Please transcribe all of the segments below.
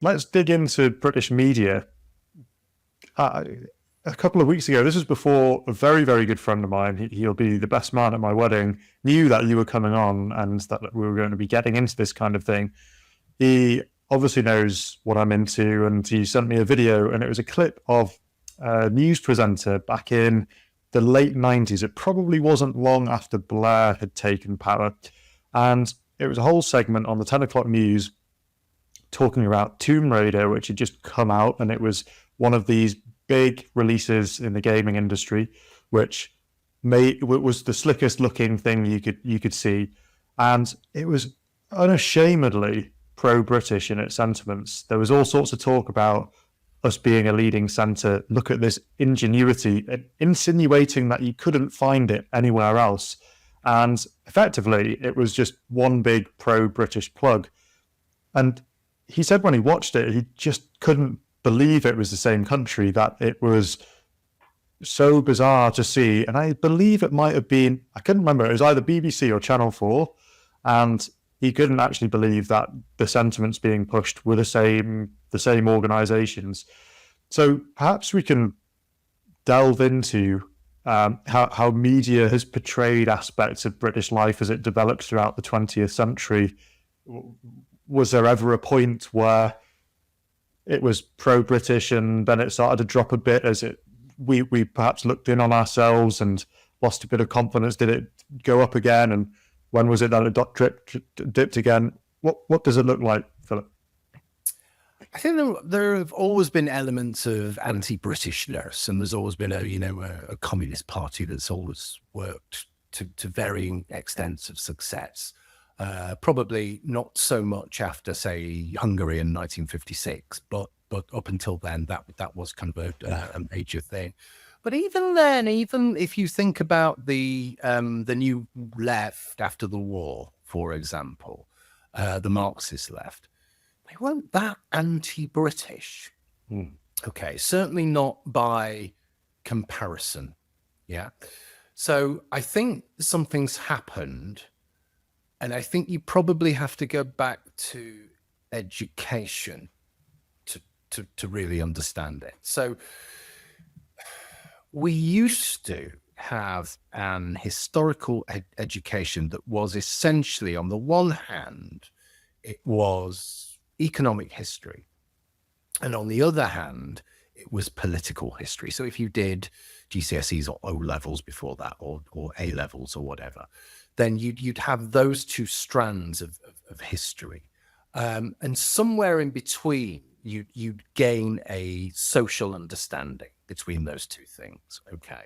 let's dig into British media. Uh, a couple of weeks ago, this was before a very, very good friend of mine, he'll be the best man at my wedding, knew that you were coming on and that we were going to be getting into this kind of thing. He obviously knows what I'm into, and he sent me a video, and it was a clip of a news presenter back in the late 90s. It probably wasn't long after Blair had taken power. And it was a whole segment on the 10 o'clock news talking about Tomb Raider, which had just come out, and it was one of these big releases in the gaming industry, which was the slickest looking thing you could see, and it was unashamedly pro-British in its sentiments. There was all sorts of talk about us being a leading centre. Look at this ingenuity, insinuating that you couldn't find it anywhere else. And effectively, it was just one big pro-British plug. And he said when he watched it, he just couldn't believe it was the same country, that it was so bizarre to see. And I believe it might have been, I couldn't remember, it was either BBC or Channel 4. And he couldn't actually believe that the sentiments being pushed were the same organisations. So perhaps we can delve into how media has portrayed aspects of British life as it developed throughout the 20th century. Was there ever a point where it was pro-British and then it started to drop a bit as we perhaps looked in on ourselves and lost a bit of confidence? Did it go up again? And when was it that it dipped again? What does it look like, Philip? I think there have always been elements of anti-Britishness, and there's always been a communist party that's always worked to varying extents of success. Probably not so much after, say, Hungary in 1956, but up until then, that was kind of a major thing. But even then, even if you think about the new left after the war, for example, the Marxist left, they weren't that anti-British. Okay, certainly not by comparison. Yeah. So I think something's happened, and I think you probably have to go back to education to really understand it. So we used to have an historical education that was essentially, on the one hand, it was economic history, and on the other hand, it was political history. So if you did GCSEs or O levels before that, or A levels or whatever, then you'd have those two strands of history, and somewhere in between, you'd gain a social understanding between those two things. Okay.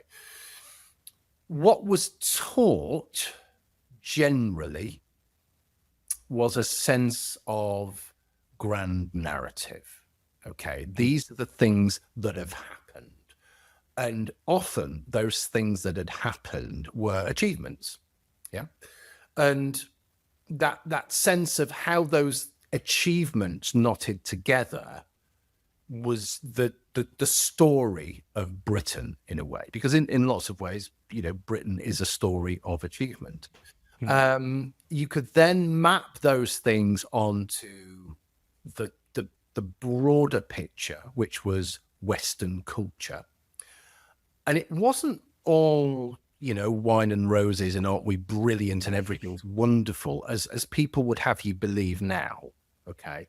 What was taught generally was a sense of grand narrative. Okay. These are the things that have happened. And often those things that had happened were achievements. Yeah. And that sense of how those achievements knotted together was the story of Britain, in a way, because in lots of ways, Britain is a story of achievement. You could then map those things onto the broader picture, which was Western culture. And it wasn't all, wine and roses and aren't we brilliant and everything's wonderful as people would have you believe now. Okay.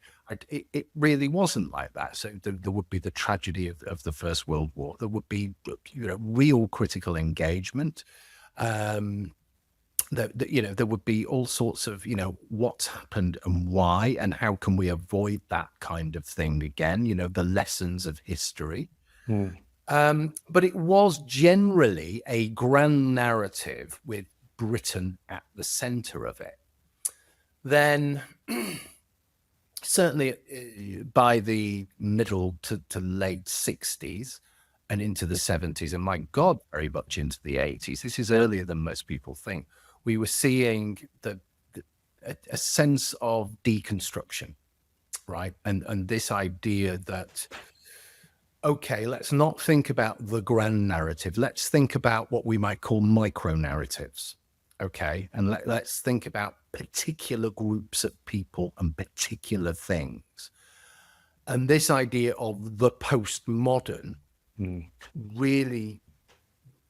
It really wasn't like that. So there would be the tragedy of the First World War. There would be, real critical engagement. There would be all sorts of, what's happened and why, and how can we avoid that kind of thing again, the lessons of history. But it was generally a grand narrative with Britain at the center of it. Then certainly by the middle to late 60s and into the 70s, and my God, very much into the 80s, this is earlier than most people think, we were seeing a sense of deconstruction, right? And this idea that, okay, let's not think about the grand narrative. Let's think about what we might call micro narratives. Okay. And let's think about particular groups of people and particular things. And this idea of the postmodern really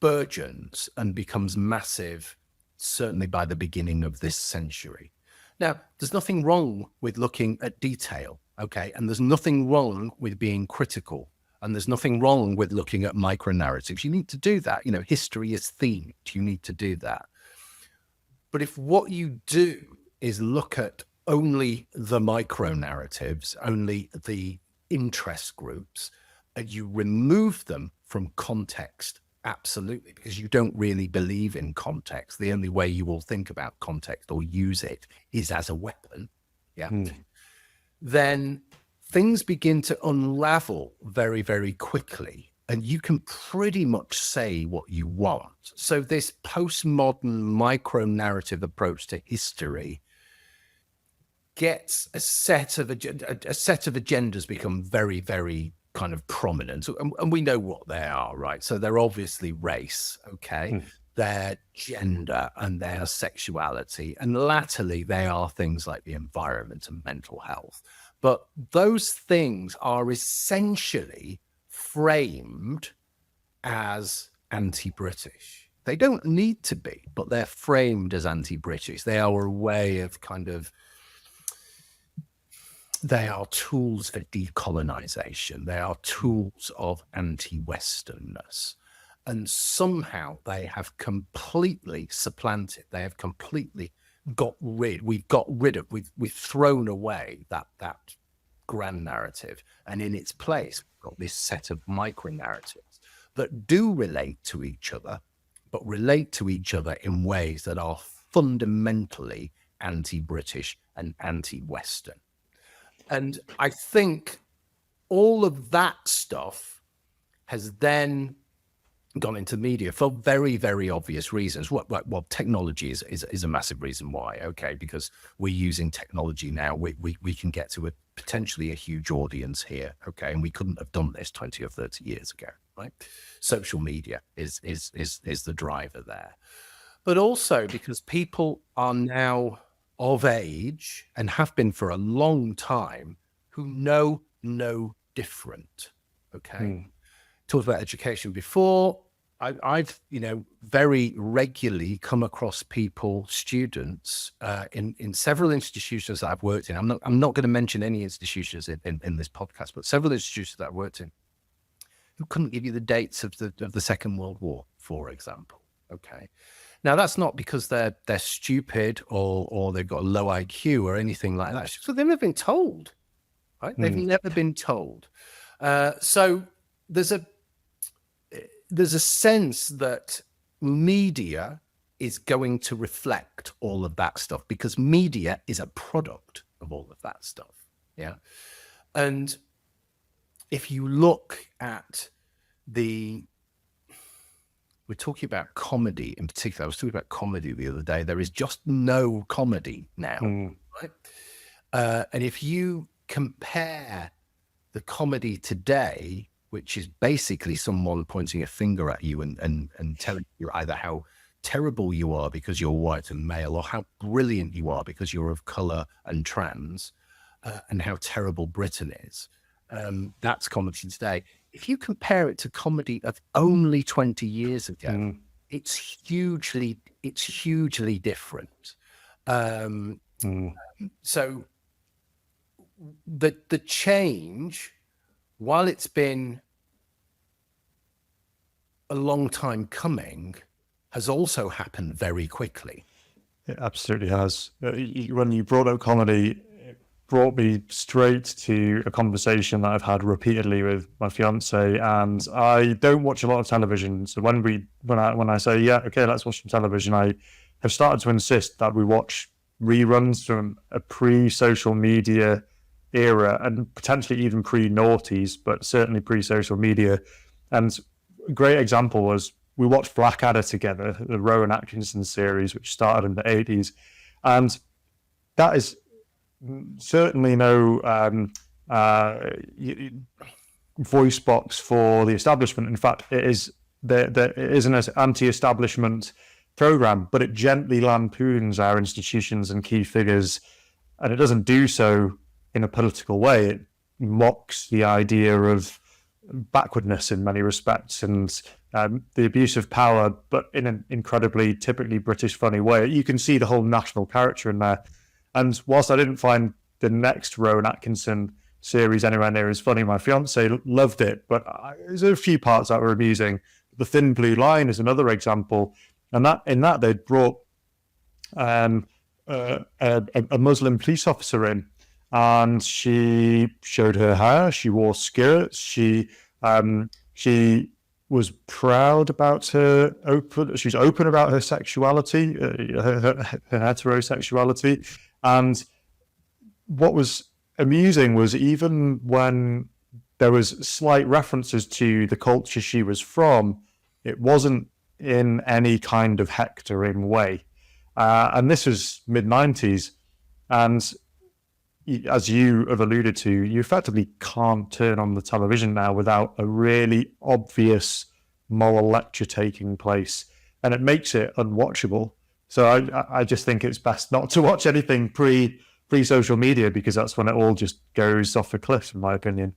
burgeons and becomes massive, certainly by the beginning of this century. Now, there's nothing wrong with looking at detail, okay? And there's nothing wrong with being critical. And there's nothing wrong with looking at micro narratives. You need to do that. You know, history is themed. You need to do that. But if what you do is look at only the micro narratives, only the interest groups, and you remove them from context, absolutely, because you don't really believe in context. The only way you will think about context or use it is as a weapon. Yeah. Then things begin to unravel very, very quickly, and you can pretty much say what you want. So this postmodern micro-narrative approach to history gets a set of agendas become very, very kind of prominent, and we know what they are, right? So they're obviously race, okay? Their gender and their sexuality, and latterly they are things like the environment and mental health. But those things are essentially framed as anti-British. They don't need to be, but they're framed as anti-British. They are a way of they are tools for decolonization. They are tools of anti-Westernness. And somehow they have completely supplanted, they have completely we've thrown away that grand narrative, and in its place we've got this set of micro narratives that do relate to each other, but relate to each other in ways that are fundamentally anti-British and anti-Western. And I think all of that stuff has then gone into media for very, very obvious reasons. Well, technology is a massive reason why, okay, because we're using technology now. We can get to potentially a huge audience here, okay, and we couldn't have done this 20 or 30 years ago, right? Social media is the driver there. But also because people are now of age and have been for a long time who know no different, okay? Talked about education before. I've very regularly come across students in several institutions that I've worked in. I'm not going to mention any institutions in this podcast, but several institutions that I've worked in who couldn't give you the dates of the Second World War, for example. Okay, now that's not because they're stupid or they've got a low IQ or anything like that. It's just they've never been told, right? They've never been told. So there's a sense that media is going to reflect all of that stuff because media is a product of all of that stuff. Yeah. And if you look at we're talking about comedy in particular. I was talking about comedy the other day. There is just no comedy now, right? And if you compare the comedy today, which is basically someone pointing a finger at you and telling you either how terrible you are because you're white and male, or how brilliant you are because you're of color and trans, and how terrible Britain is. That's comedy today. If you compare it to comedy of only 20 years ago, it's hugely different. So the change, while it's been a long time coming, has also happened very quickly. It absolutely has. When you brought up comedy, it brought me straight to a conversation that I've had repeatedly with my fiance, and I don't watch a lot of television. So when I say, yeah, okay, let's watch some television, I have started to insist that we watch reruns from a pre-social media era and potentially even pre-noughties, but certainly pre-social media. And a great example was we watched Blackadder together, the Rowan Atkinson series, which started in the 80s. And that is certainly no voice box for the establishment. In fact, it is an anti-establishment program, but it gently lampoons our institutions and key figures. And it doesn't do so in a political way. It mocks the idea of backwardness in many respects and the abuse of power, but in an incredibly typically British funny way. You can see the whole national character in there. And whilst I didn't find the next Rowan Atkinson series anywhere near as funny, my fiance loved it, but there's a few parts that were amusing. The Thin Blue Line is another example, and that in that they'd brought a Muslim police officer in, and she showed her hair, she wore skirts, she was proud about she's open about her sexuality, her heterosexuality. And what was amusing was even when there was slight references to the culture she was from, it wasn't in any kind of hectoring way. And this was mid-90s. And as you have alluded to, you effectively can't turn on the television now without a really obvious moral lecture taking place. And it makes it unwatchable. So I just think it's best not to watch anything pre-social media, because that's when it all just goes off a cliff, in my opinion.